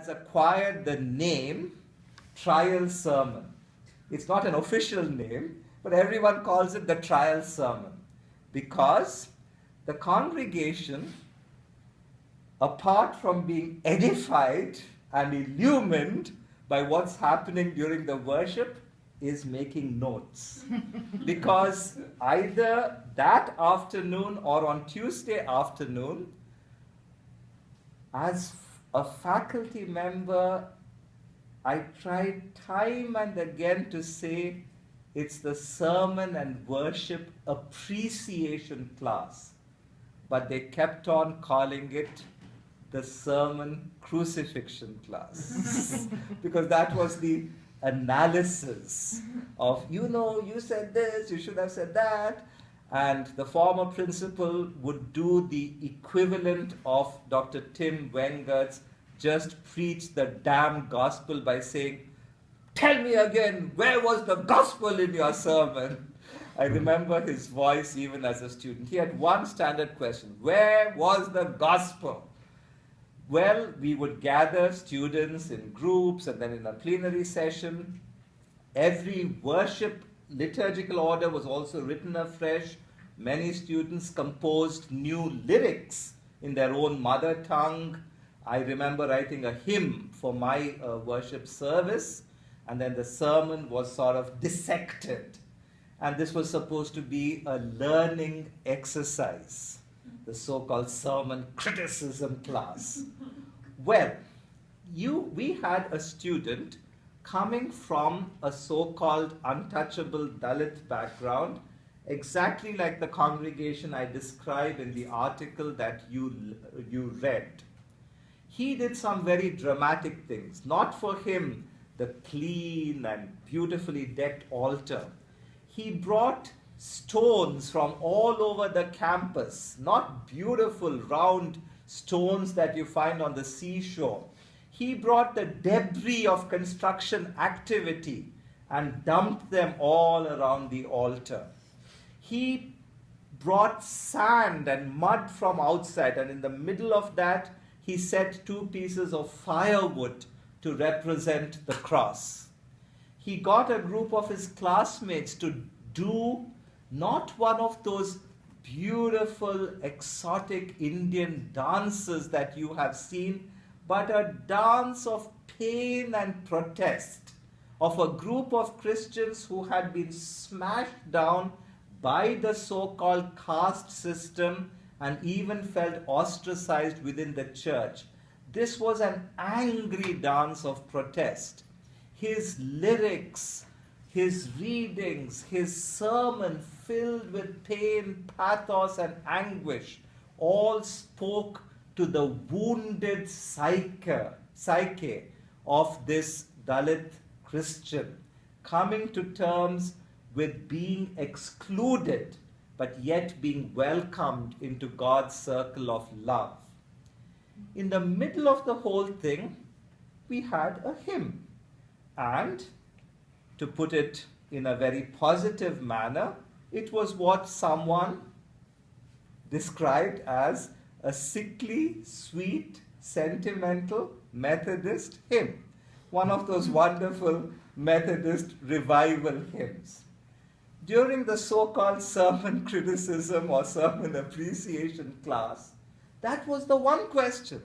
has acquired the name trial sermon. It's not an official name, but everyone calls it the trial sermon because the congregation, apart from being edified and illumined by what's happening during the worship, is making notes. Because either that afternoon or on Tuesday afternoon, as a faculty member, I tried time and again to say it's the sermon and worship appreciation class, but they kept on calling it the sermon crucifixion class because that was the analysis of, you said this, you should have said that. And the former principal would do the equivalent of Dr. Tim Wengert's just preach the damn gospel by saying, tell me again, where was the gospel in your sermon? I remember his voice even as a student. He had one standard question, where was the gospel? Well, we would gather students in groups and then in a plenary session. Every worship liturgical order was also written afresh. Many students composed new lyrics in their own mother tongue. I remember writing a hymn for my worship service, and then the sermon was sort of dissected. And this was supposed to be a learning exercise, the so-called sermon criticism class. Well, we had a student coming from a so-called untouchable Dalit background, exactly like the congregation I described in the article that you read. He did some very dramatic things. Not for him, the clean and beautifully decked altar. He brought stones from all over the campus, not beautiful round stones that you find on the seashore. He brought the debris of construction activity and dumped them all around the altar. He brought sand and mud from outside, and in the middle of that, he set 2 pieces of firewood to represent the cross. He got a group of his classmates to do not one of those beautiful, exotic Indian dances that you have seen, but a dance of pain and protest of a group of Christians who had been smashed down by the so-called caste system and even felt ostracized within the church. This was an angry dance of protest. His lyrics, his readings, his sermon filled with pain, pathos, and anguish all spoke to the wounded psyche of this Dalit Christian, coming to terms with being excluded, but yet being welcomed into God's circle of love. In the middle of the whole thing, we had a hymn. And, to put it in a very positive manner, it was what someone described as a sickly, sweet, sentimental Methodist hymn. One of those wonderful Methodist revival hymns. During the so-called sermon criticism or sermon appreciation class, that was the one question.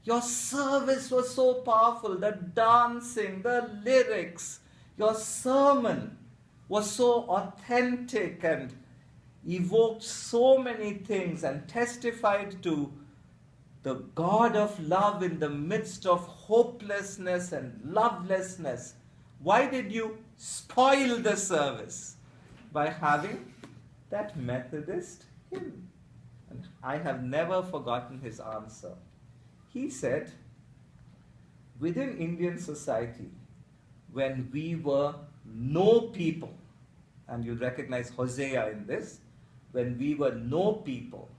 Your service was so powerful, the dancing, the lyrics, your sermon was so authentic and evoked so many things and testified to the God of love in the midst of hopelessness and lovelessness. Why did you spoil the service by having that Methodist hymn? And I have never forgotten his answer. He said, within Indian society, when we were no people, and you recognize Hosea in this, when we were no people,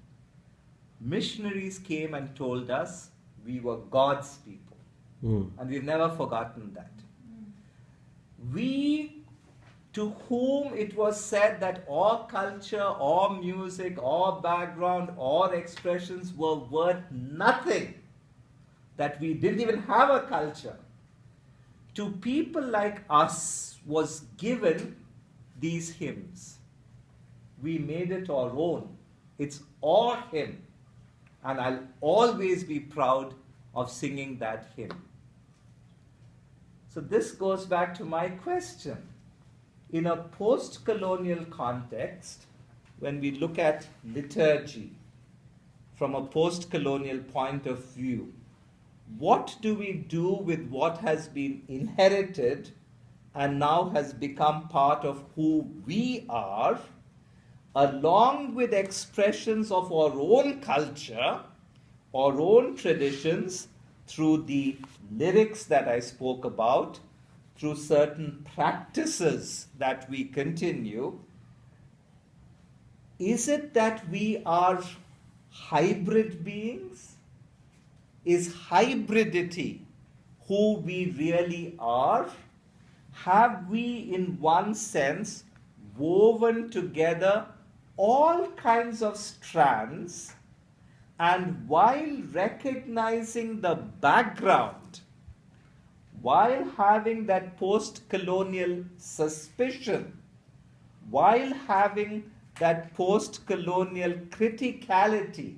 missionaries came and told us we were God's people. And we've never forgotten that. We, to whom it was said that all culture, all music, all background, all expressions were worth nothing, that we didn't even have a culture, to people like us was given these hymns. We made it our own. It's our hymn. And I'll always be proud of singing that hymn. So this goes back to my question. In a post-colonial context, when we look at liturgy from a post-colonial point of view, what do we do with what has been inherited and now has become part of who we are, along with expressions of our own culture, our own traditions, through the lyrics that I spoke about, through certain practices that we continue? Is it that we are hybrid beings? Is hybridity who we really are? Have we, in one sense, woven together all kinds of strands, and while recognizing the background, while having that post-colonial suspicion, while having that post-colonial criticality,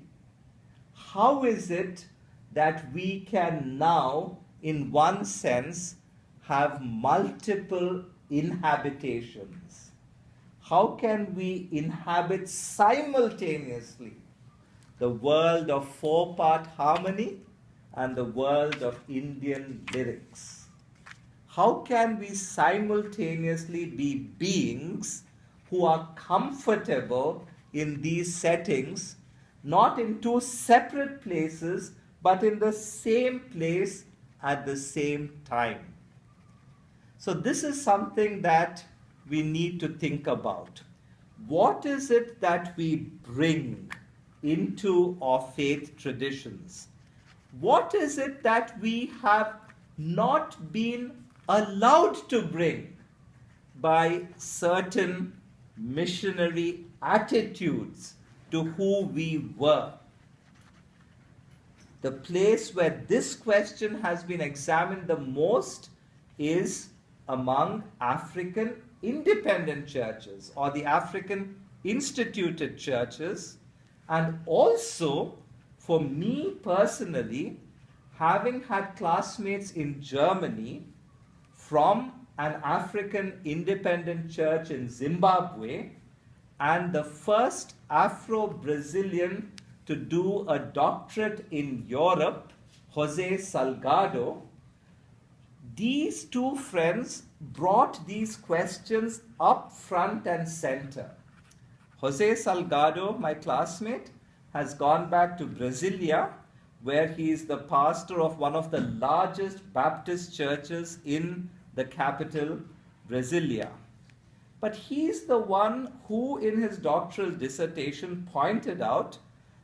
how is it that we can now, in one sense, have multiple inhabitations? How can we inhabit simultaneously the world of four-part harmony and the world of Indian lyrics? How can we simultaneously be beings who are comfortable in these settings, not in two separate places, but in the same place at the same time? So this is something that we need to think about. What is it that we bring into our faith traditions? What is it that we have not been allowed to bring by certain missionary attitudes to who we were? The place where this question has been examined the most is among African independent churches or the African instituted churches, and also for me personally, having had classmates in Germany from an African independent church in Zimbabwe, and the first Afro-Brazilian to do a doctorate in Europe, Jose Salgado, these two friends brought these questions up front and center. Jose Salgado, my classmate, has gone back to Brasilia, where he is the pastor of one of the largest Baptist churches in the capital, Brasilia. But he's the one who, in his doctoral dissertation, pointed out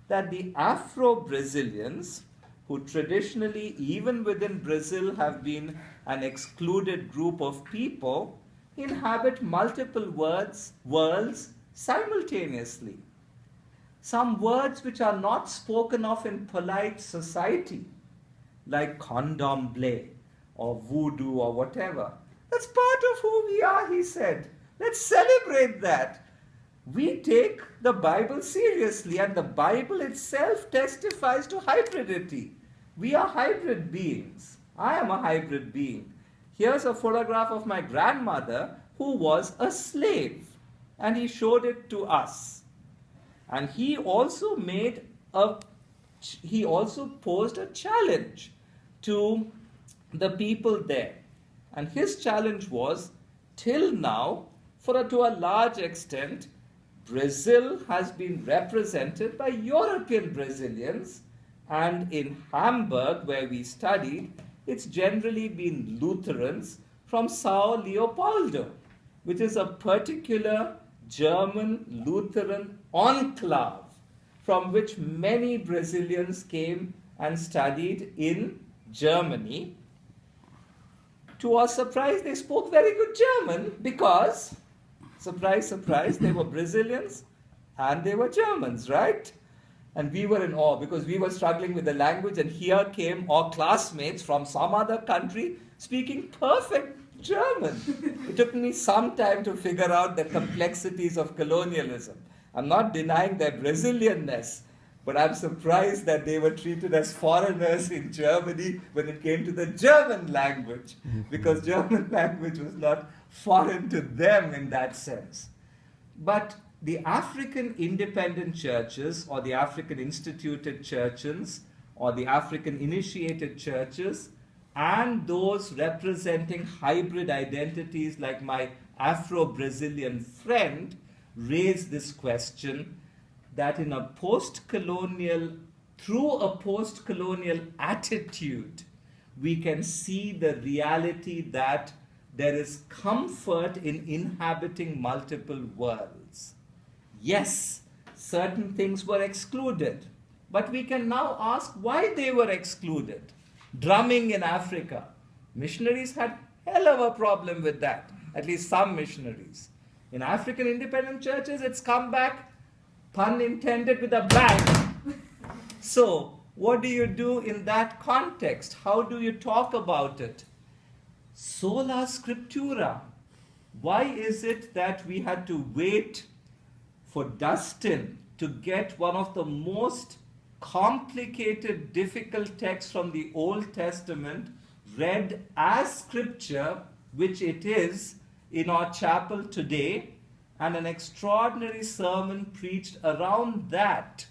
that the Afro-Brazilians, who traditionally, even within Brazil, have been an excluded group of people, inhabit multiple worlds simultaneously. Some words which are not spoken of in polite society, like condomble or voodoo or whatever. That's part of who we are, he said. Let's celebrate that. We take the Bible seriously, and the Bible itself testifies to hybridity. We are hybrid beings. I am a hybrid being. Here's a photograph of my grandmother who was a slave, and he showed it to us. And he also posed a challenge to the people there. And his challenge was, till now, to a large extent, Brazil has been represented by European Brazilians, and in Hamburg, where we studied, it's generally been Lutherans from Sao Leopoldo, which is a particular German Lutheran enclave from which many Brazilians came and studied in Germany. To our surprise, they spoke very good German because, surprise, surprise, they were Brazilians and they were Germans, right? And we were in awe because we were struggling with the language, and here came our classmates from some other country speaking perfect German. It took me some time to figure out the complexities of colonialism. I'm not denying their Brazilianness, but I'm surprised that they were treated as foreigners in Germany when it came to the German language, because German language was not foreign to them in that sense. But the African independent churches, or the African instituted churches, or the African initiated churches, and those representing hybrid identities like my Afro-Brazilian friend, raise this question that in a post-colonial, through a post-colonial attitude, we can see the reality that there is comfort in inhabiting multiple worlds. Yes, certain things were excluded, but we can now ask why they were excluded. Drumming in Africa, missionaries had hell of a problem with that, at least some missionaries. In African independent churches, it's come back, pun intended, with a bang. So, what do you do in that context? How do you talk about it? Sola Scriptura. Why is it that we had to wait for Dustin to get one of the most complicated, difficult texts from the Old Testament read as scripture, which it is in our chapel today, and an extraordinary sermon preached around that?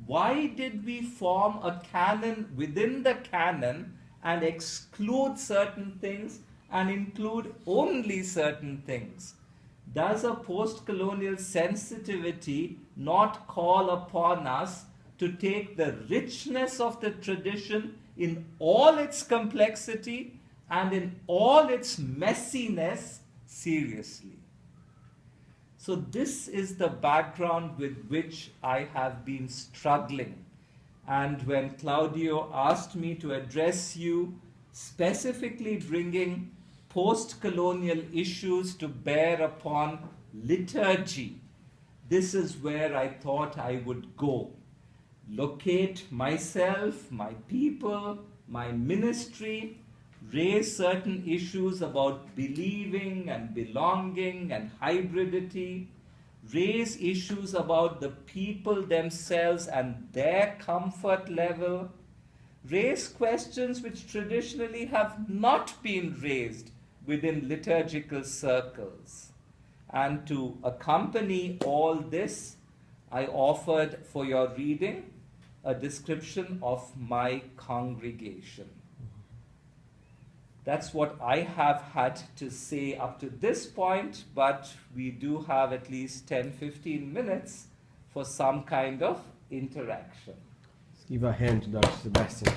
Why did we form a canon within the canon and exclude certain things and include only certain things? Does a post-colonial sensitivity not call upon us to take the richness of the tradition in all its complexity and in all its messiness seriously? So this is the background with which I have been struggling. And when Claudio asked me to address you, specifically bringing post-colonial issues to bear upon liturgy, this is where I thought I would go. Locate myself, my people, my ministry, raise certain issues about believing and belonging and hybridity, raise issues about the people themselves and their comfort level, raise questions which traditionally have not been raised within liturgical circles. And to accompany all this, I offered for your reading a description of my congregation. That's what I have had to say up to this point, but we do have at least 10-15 minutes for some kind of interaction. Let's give a hand to Dr. Sebastian.